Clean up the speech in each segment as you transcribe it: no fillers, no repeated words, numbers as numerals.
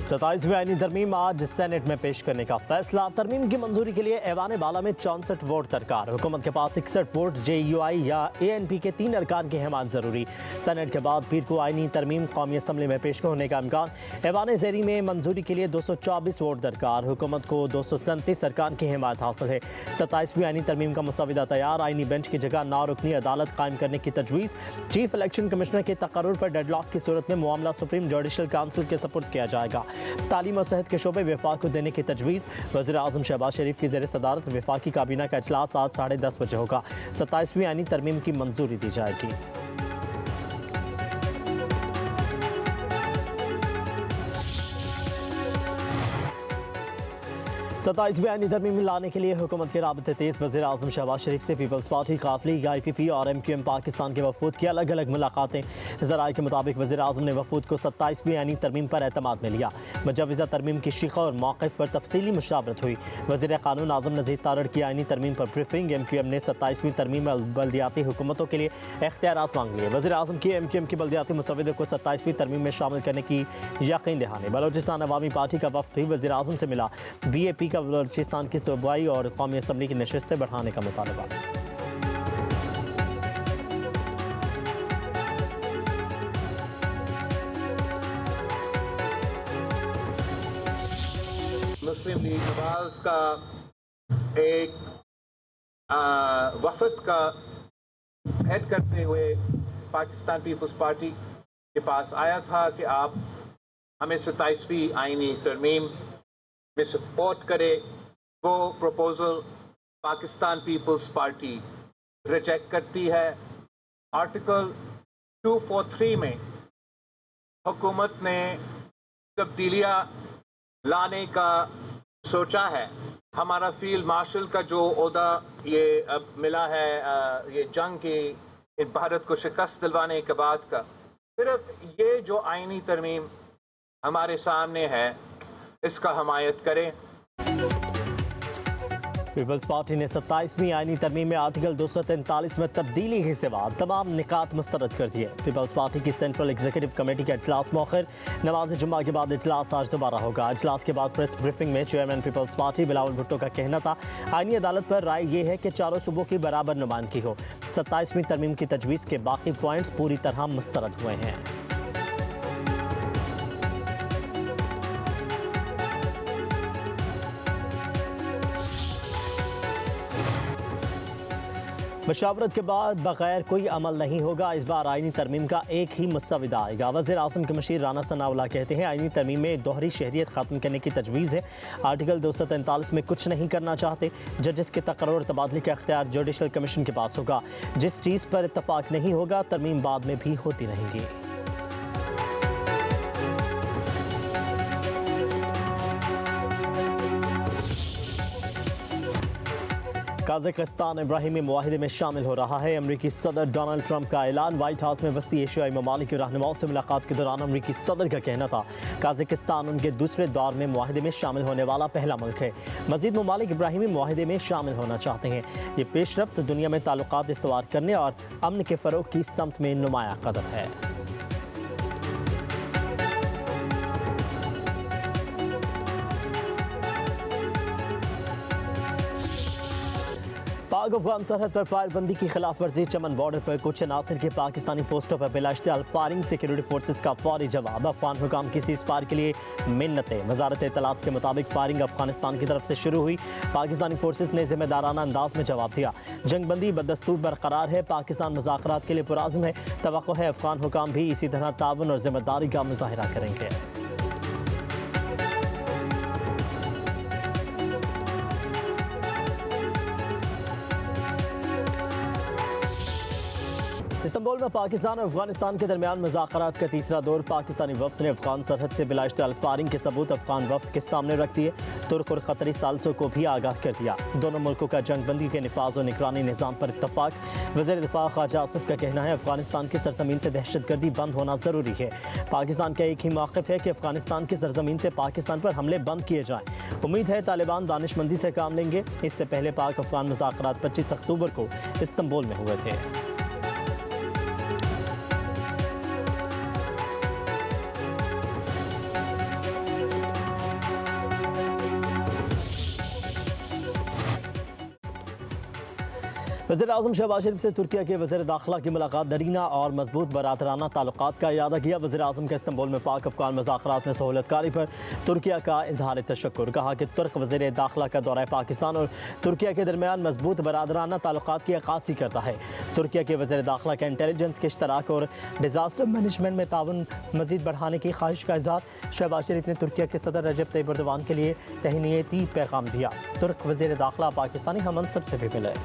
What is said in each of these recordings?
27वीं आईनी तरमीम आज सेनेट में पेश करने का फैसला। तरमीम की मंजूरी के लिए ऐवान बाला में 64 वोट दरकार। हुकूमत के पास 61 वोट। JUI या ANP के 3 अरकान की हिमायत जरूरी। सेनेट के बाद पीर को आईनी तरमीम कौमी असम्बली में पेश होने का इम्कान। ऐवान ज़ेरी में मंजूरी के लिए 224 वोट दरकार। हुकूमत को 237 अरकान की हिमायत हासिल है। 27वीं आईनी तरमीम का मुसविदा तैयार। आईनी बेंच की जगह 9 रुकनी अदालत कायम करने की तजवीज़। चीफ इलेक्शन कमिश्नर के तकर्रुर पर डेडलॉक की सूरत में मामला सुप्रीम जुडिशल काउंसिल के सपुर्द किया जाएगा। तालीम और सेहत के शोबे वफाक को देने की तजवीज़। वज़ीर आज़म शहबाज शरीफ की ज़ेर सदारत वफाकी काबीना का इजलास आज 10:30 बजे होगा। 27वीं आईनी तरमीम की मंजूरी दी जाएगी। 27वीं आईनी तरमीम लाने के लिए हुकूमत के राबते तेज़। वज़ीर आज़म शहबाज शरीफ से पीपल्स पार्टी, काफ लीग, IPP और MQM पाकिस्तान के वफूद की अलग अलग मुलाकातें। ज़राए के मुताबिक वज़ीर आज़म ने वफूद को 27वीं आईनी तरमीम पर एतमाद में लिया। मुजवज़ा तरमीम की शिक़ा और मौक़िफ़ पर तफसीली मुशावरत हुई। वज़ीर क़ानून आज़म नज़ीर तारड़ की आईनी तरमीम पर ब्रीफिंग। MQM ने 27वीं तरमीम बल्दियाती हुकूमतों के लिए इख्तियारात मांग लिए। वज़ीर आज़म की MQM की बल्दियाती मुसव्वदे को 27वीं तरमीम में शामिल करने की यकीन दहानी। बलोचिस्तान अवामी पार्टी का वफ़द भी वज़ीर आज़म से मिला। BAP का बलोचिस्तान की सूबाई और कौमी असम्बली की नशिस्तें बढ़ाने का मुतालबा। मुस्लिम लीग नवाज का एक वफद का हेड करते हुए पाकिस्तान पीपल्स पार्टी के पास आया था कि आप हमें 27वीं आईनी तरमीम में सपोर्ट करे। वो प्रपोजल पाकिस्तान पीपल्स पार्टी रिजेक्ट करती है। आर्टिकल 243 में हुकूमत ने तब्दीलियाँ लाने का सोचा है। हमारा फील्ड मार्शल का जो ओहदा ये अब मिला है ये जंग की भारत को शिकस्त दिलवाने के बाद का, सिर्फ ये जो आईनी तरमीम हमारे सामने है इसका हमायत करें। पीपल्स पार्टी ने 27वीं आईनी तरमीम में आर्टिकल 243 में तब्दीली के सिवा तमाम निकात मुस्तरद कर दिए। पीपल्स पार्टी की सेंट्रल एग्जीक्यूटिव कमेटी का इजलास मौखर। नमाज जुम्मा के बाद इजलास आज दोबारा होगा। इजलास के बाद प्रेस ब्रीफिंग में चेयरमैन पीपल्स पार्टी बिलावल भुट्टो का कहना था आईनी अदालत पर राय ये है कि चारों सूबों की बराबर नुमाइंदगी हो। 27वीं तरमीम की तजवीज़ के बाकी पॉइंट्स पूरी तरह मुस्तरद हुए हैं। मशावरत के बाद बगैर कोई अमल नहीं होगा। इस बार आईनी तरमीम का एक ही मुसविदा आएगा। वज़ीर आज़म के मशीर राना सनाउल्लाह कहते हैं आईनी तरमीम में दोहरी शहरियत ख़त्म करने की तजवीज़ है। आर्टिकल 243 में कुछ नहीं करना चाहते। जजेस के तकर्रुर और तबादले का इख्तियार जुडिशल कमीशन के पास होगा। जिस चीज़ पर इत्तफाक नहीं होगा तरमीम बाद में भी होती रहेंगी। काज़ाकिस्तान इब्राहिमी मुआहिदे में शामिल हो रहा है। अमरीकी सदर डोनाल्ड ट्रंप का ऐलान। व्हाइट हाउस में वस्ती एशियाई ममालिक के रहनुमाओं से मुलाकात के दौरान अमरीकी सदर का कहना था काज़ाकिस्तान उनके दूसरे दौर में मुआहिदे में शामिल होने वाला पहला मुल्क है। मज़ीद ममालिक इब्राहिमी मुआहिदे में शामिल होना चाहते हैं। ये पेशरफ्त दुनिया में ताल्लुकात इस्तवार करने और अमन के फ़रोग़ की समत में नुमाया कदम है। पाक अफगान सरहद पर फायरबंदी की खिलाफ वर्जी। चमन बॉर्डर पर कुछ अनासर के पाकिस्तानी पोस्टों पर बिलाश्तियाल फायरिंग। सिक्योरिटी फोर्सेस का फौरी जवाब। अफगान हुकाम की सीज़ फायर के लिए मिन्नतें। वजारत इत्तलात के मुताबिक फायरिंग अफगानिस्तान की तरफ से शुरू हुई। पाकिस्तानी फोर्सेस ने जिम्मेदाराना अंदाज में जवाब दिया। जंगबंदी बदस्तूर बरकरार है। पाकिस्तान मुज़ाकरात के लिए पुरअज़्म है। तवक्को है अफगान हुकाम भी इसी तरह ताउन और जिम्मेदारी का मुज़ाहिरा करेंगे। इस्तांबुल में पाकिस्तान और अफगानिस्तान के दरमियान मुज़ाकरात का तीसरा दौर। पाकिस्तानी वफ्द ने अफगान सरहद से बिलाश्तियाल फायरिंग के सबूत अफगान वफ्द के सामने रख दिए। तुर्क और क़तरी सालसों को भी आगाह कर दिया। दोनों मुल्कों का जंगबंदी के निफाज और निगरानी निज़ाम पर इत्तफाक। वज़ीर दिफ़ा ख्वाजा आसिफ का कहना है अफगानिस्तान की सरजमीन से दहशतगर्दी बंद होना ज़रूरी है। पाकिस्तान का एक ही मौक़िफ़ है कि अफगानिस्तान की सरजमीन से पाकिस्तान पर हमले बंद किए जाएँ। उम्मीद है तालिबान दानिशमंदी से काम लेंगे। इससे पहले पाक अफगान मुज़ाकरात 25 अक्टूबर को इस्तांबुल में हुए थे। वज़ीर-ए-आज़म शहबाज शरीफ से तुर्किया के वज़ीर दाखिला की मुलाकात दरीना और मजबूत बरादराना ताल्लुकात का इरादा किया। वज़ीर-ए-आज़म का इस्तांबुल में पाक अफ़गान मुज़ाकरात में सहूलतकारी पर तुर्किया का इजहार तशक्कुर। कहा कि तुर्क वज़ीर दाखिला का दौरा पाकिस्तान और तुर्किया के दरमियान मजबूत बरादराना ताल्लुकात की अक्कासी करता है। तुर्किया के वज़ीर दाखिला का इंटेलिजेंस के इश्तराक और डिज़ास्टर मैनेजमेंट में ताउन मज़ीद बढ़ाने की ख्वाहिश का इज़हार। शहबाज शरीफ ने तुर्किया के सदर रजब तैयब एर्दोगान के लिए तहनीती पैगाम दिया। तुर्क वज़ीर दाखिला पाकिस्तानी हममनसब से भी मिले।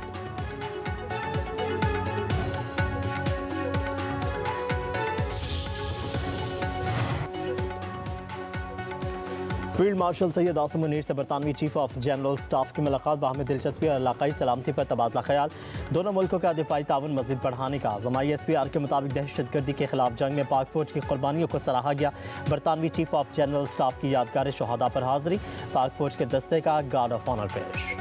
फील्ड मार्शल सैयद आसिम मुनीर से बरतानवी चीफ ऑफ जनरल स्टाफ की मुलाकात। बाहमी दिलचस्पी और इलाकाई सलामती पर तबादला ख्याल। दोनों मुल्कों का दिफाई ताउन मज़ीद बढ़ाने का आज़म। ISPR के मुताबिक दहशतगर्दी के खिलाफ जंग में पाक फौज की कुर्बानियों को सराहा गया। बरतानवी चीफ ऑफ जनरल स्टाफ की यादगार शहादा पर हाजिरी। पाक फौज के दस्ते का गार्ड ऑफ ऑनर पेश।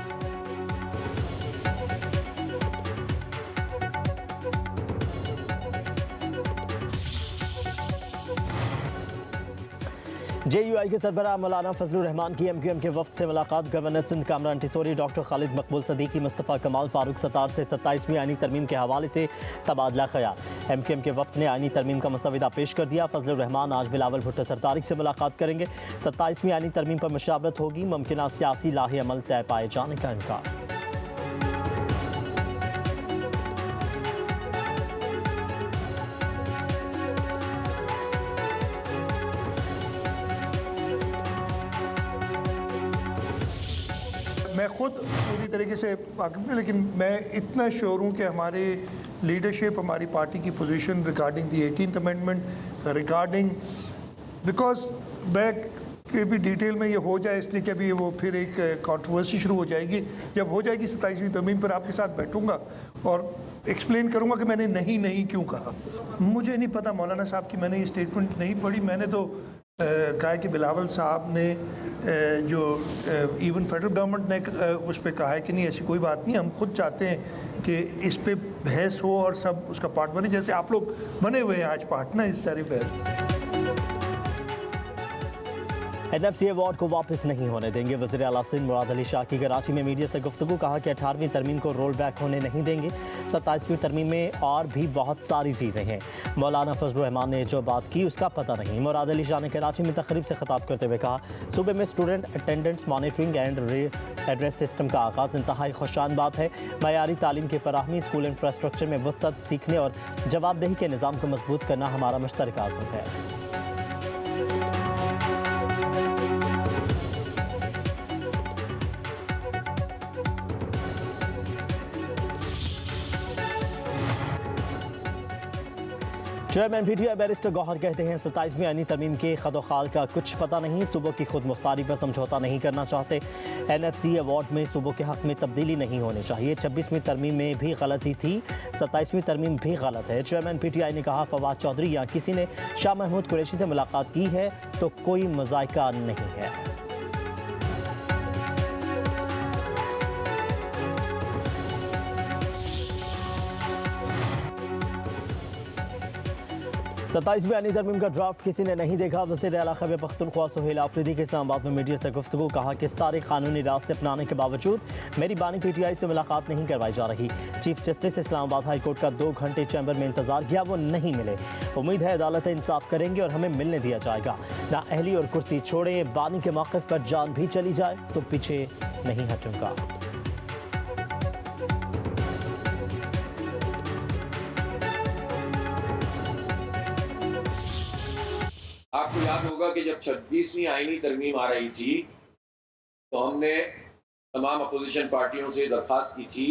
JUI के सरबराह मौलाना फजलुर रहमान की MQM के वफ्द से मुलाकात। गवर्नर सिंध कामरान टिसोरी, डॉक्टर खालिद मकबूल सदीकी, मुस्तफ़ा कमाल, फारूक सत्तार से 27वीं आईनी तरमीम के हवाले से तबादला ख्याल। MQM के वफ्द ने आईनी तरमीम का मसविदा पेश कर दिया। फजलुर रहमान आज बिलावल भुट्टो सरतारी से मुलाकात करेंगे। 27वीं आईनी तरमीम पर मशावरत होगी। मुमकिन सियासी लाहे अमल तय पाए जाने का इम्कान। मैं ख़ुद पूरी तरीके से वाकिफ़ हूँ, लेकिन मैं इतना श्योर हूँ कि हमारी लीडरशिप, हमारी पार्टी की position regarding the 18th amendment, regarding because मैं के भी डिटेल में ये हो जाए, इसलिए कि अभी वो फिर एक कंट्रोवर्सी शुरू हो जाएगी। जब हो जाएगी 27वीं तरमीम पर आपके साथ बैठूंगा और एक्सप्लेन करूंगा कि मैंने नहीं क्यों कहा। मुझे नहीं पता मौलाना साहब की, मैंने ये स्टेटमेंट नहीं पढ़ी। मैंने तो कहा कि बिलावल साहब ने जो इवन फेडरल गवर्नमेंट ने उस पर कहा है कि नहीं ऐसी कोई बात नहीं, हम खुद चाहते हैं कि इस पे बहस हो और सब उसका पार्ट बने, जैसे आप लोग बने हुए हैं आज पार्ट ना इस सारी बहस। NFC अवार्ड को वापस नहीं होने देंगे। वज़ीर आला सिंध मुराद अली शाह की कराची में मीडिया से गुफ्तगू। कहा कि 18वीं तरमीम को रोल बैक होने नहीं देंगे। 27वीं तरमीम में और भी बहुत सारी चीज़ें हैं। मौलाना फजलुर रहमान ने जो बात की उसका पता नहीं। मुराद अली शाह ने कराची में तकरीब से खिताब करते हुए कहा, सूबे में student attendance monitoring and address system का आगाज़ इंतहाई खुशान बात है। मयारी तालीम की फराहमी, स्कूल इंफ्रास्ट्रक्चर में वसअत, सीखने और जवाबदेही के निज़ाम को मजबूत करना हमारा मुश्तरका आज़म है। 'चेयरमैन PTI बैरिस्टर गौहर कहते हैं 27वीं आईनी तरमीम के खदोखाल का कुछ पता नहीं। सूबों की खुद मुख्तारी पर समझौता नहीं करना चाहते। NFC अवार्ड में सूबों के हक में तब्दीली नहीं होनी चाहिए। 26वीं तरमीम में भी गलती थी, 27वीं तरमीम भी गलत है। चेयरमैन PTI ने कहा, फवाद चौधरी या किसी ने शाह महमूद कुरैशी से मुलाकात की है तो कोई मज़ायका नहीं है। सत्ताईसवीं आईनी तरमीम का ड्राफ्ट किसी ने नहीं देखा। वज़ीर आला खैबर पख्तूनख्वा सुहेल आफरीदी के इस्लामाबाद में मीडिया से गुफ्तगू। कहा कि सारे कानूनी रास्ते अपनाने के बावजूद मेरी बानी PTI से मुलाकात नहीं करवाई जा रही। Chief justice Islamabad high court का 2 घंटे चैम्बर में इंतजार किया, वो नहीं मिले। उम्मीद है अदालत इंसाफ करेंगे और हमें मिलने दिया जाएगा। ना अहली और कुर्सी छोड़े, बानी के मौक़िफ़ पर जान भी चली जाए तो पीछे नहीं हटूंगा। आपको याद होगा कि जब 26वीं आईनी तरमीम आ रही थी तो हमने तमाम अपोजिशन पार्टियों से दरख्वास्त की थी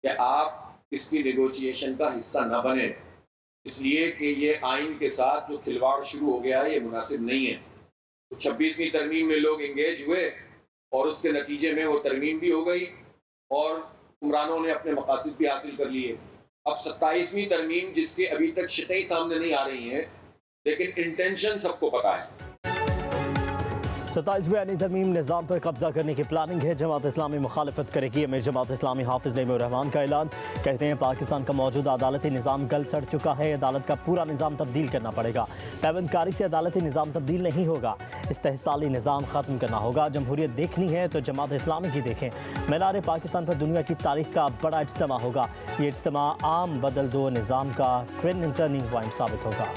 कि आप इसकी नेगोशिएशन का हिस्सा न बने, इसलिए कि ये आइन के साथ जो खिलवाड़ शुरू हो गया है ये मुनासिब नहीं है। तो 26वीं तरमीम में लोग इंगेज हुए और उसके नतीजे में वो तरमीम भी हो गई और हुक्मरानों ने अपने मकासद भी हासिल कर लिए। अब 27वीं तरमीम जिसके अभी तक शिकई सामने नहीं आ रही हैं, लेकिन इंटेंशन सबको पता है। 27वें आईनी तरमीम निज़ाम पर कब्जा करने की प्लानिंग है। जमात इस्लामी मुखालफत करेगी। अमीर जमात इस्लामी हाफिज़ नईमुर रहमान का ऐलान। कहते हैं पाकिस्तान का मौजूदा अदालती निज़ाम गल सड़ चुका है। अदालत का पूरा निज़ाम तब्दील करना पड़ेगा। पैबंदकारी से अदालती निज़ाम तब्दील नहीं होगा। इस्तेहसाली निज़ाम ख़त्म करना होगा। जमहूरियत देखनी है तो जमात इस्लामी की देखें। मीनार पाकिस्तान पर दुनिया की तारीख का बड़ा इज्तिमा होगा। ये इज्तिमा आम बदल दो निज़ाम का टर्निंग पॉइंट साबित होगा।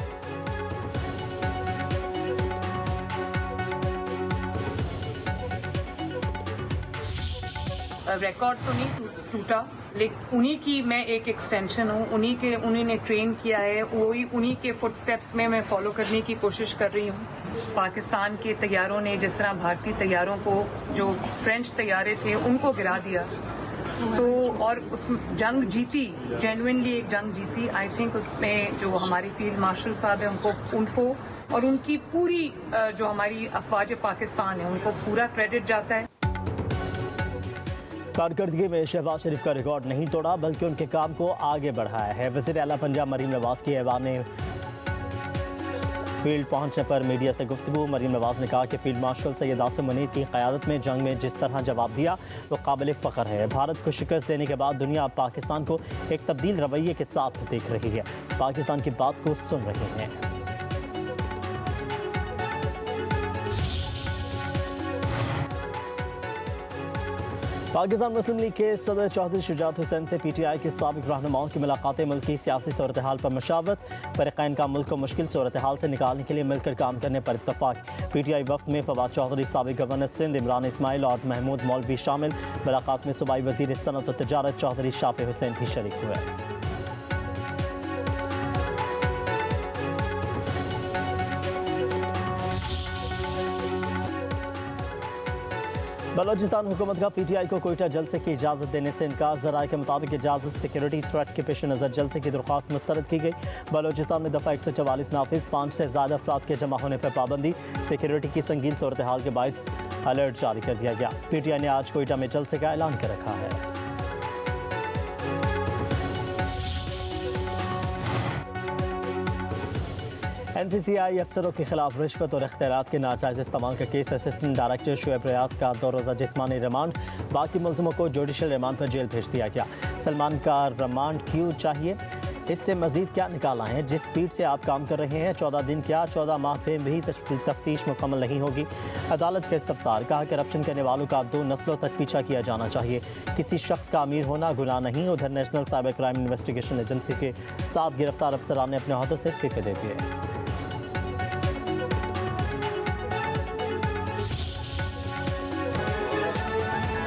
रिकॉर्ड तो नहीं टूटा, लेकिन उन्हीं की मैं एक एक्सटेंशन हूँ। उन्हीं ने ट्रेन किया है, वही उन्हीं के फुटस्टेप्स में मैं फॉलो करने की कोशिश कर रही हूँ। पाकिस्तान के तैयारों ने जिस तरह भारतीय तैयारों को, जो फ्रेंच तैयारे थे, उनको गिरा दिया, तो और उस जंग जीती, जेन्युइनली एक जंग जीती। आई थिंक उसमें जो हमारी फील्ड मार्शल साहब है उनको और उनकी पूरी जो हमारी अफवाज पाकिस्तान है उनको पूरा क्रेडिट जाता है। कारकर्दगी में शहबाज शरीफ का रिकॉर्ड नहीं तोड़ा, बल्कि उनके काम को आगे बढ़ाया है। वज़ीर आला पंजाब मरीम नवाज की ऐवान ने फील्ड पहुंचने पर मीडिया से गुफ्तगू। मरीम नवाज ने कहा कि फील्ड मार्शल सैयद आसिम मुनीर की क़यादत में जंग में जिस तरह जवाब दिया वो काबिल फ़ख्र है। भारत को शिकस्त देने के बाद दुनिया अब पाकिस्तान को एक तब्दील रवैये के साथ देख रही है, पाकिस्तान की बात को सुन रही है। पाकिस्तान मुस्लिम लीग के सदर चौधरी शुजात हुसैन से PTI के साबिक रहनुमाओं की मुलाकातें। मुल्क की सियासी सूरत हाल पर मशावरत। फरीक़ैन का मुल्क को मुश्किल सूरत हाल से निकालने के लिए मिलकर काम करने पर इत्तफाक। PTI वफ्द में फवाद चौधरी, साबिक गवर्नर सिंध इमरान इस्माइल और महमूद मौलवी शामिल। मुलाकात में सूबाई वज़ीर सनअत व तिजारत चौधरी शाफी हुसैन भी शरीक हुए। बलोचिस्तान हुकूमत का PTI को कोयटा जलसे की इजाज़त देने से इनकार। ज़राए के मुताबिक इजाज़त सिक्योरिटी थ्रेट के पेश नज़र जलसे की दरख्वास्त मुस्तरद की गई। बलोचिस्तान में दफ़ा 144 नाफिज, 5 से ज़्यादा अफराद के जमा होने पर पाबंदी। सिक्योरिटी की संगीन सूरत हाल के बायस अलर्ट जारी कर दिया गया। PTI ने आज कोयटा में जलसे का ऐलान कर रखा है। NCCI अफसरों के खिलाफ रिश्वत और इख्तियारात के नाजायज़ इस्तेमाल का केस। असिस्टेंट डायरेक्टर शुएब रियाज का 2 रोज़ा जिस्मानी रिमांड। बाकी मुलज़िमों को जुडिशल रिमांड पर जेल भेज दिया गया। सलमान का रिमांड क्यों चाहिए, इससे मज़ीद क्या निकाला है? जिस स्पीड से आप काम कर रहे हैं, 14 दिन क्या 14 माह पे भी तफ्तीश मुकम्मल नहीं होगी। अदालत के इस्तफसार। कहा करप्शन करने वालों का 2 नस्लों तक पीछा किया जाना चाहिए। किसी शख्स का अमीर होना गुनाह नहीं। उधर national cyber crime investigation agency के 7 गिरफ्तार अफसरान ने अपने अहदों से इस्तीफे दे दिए।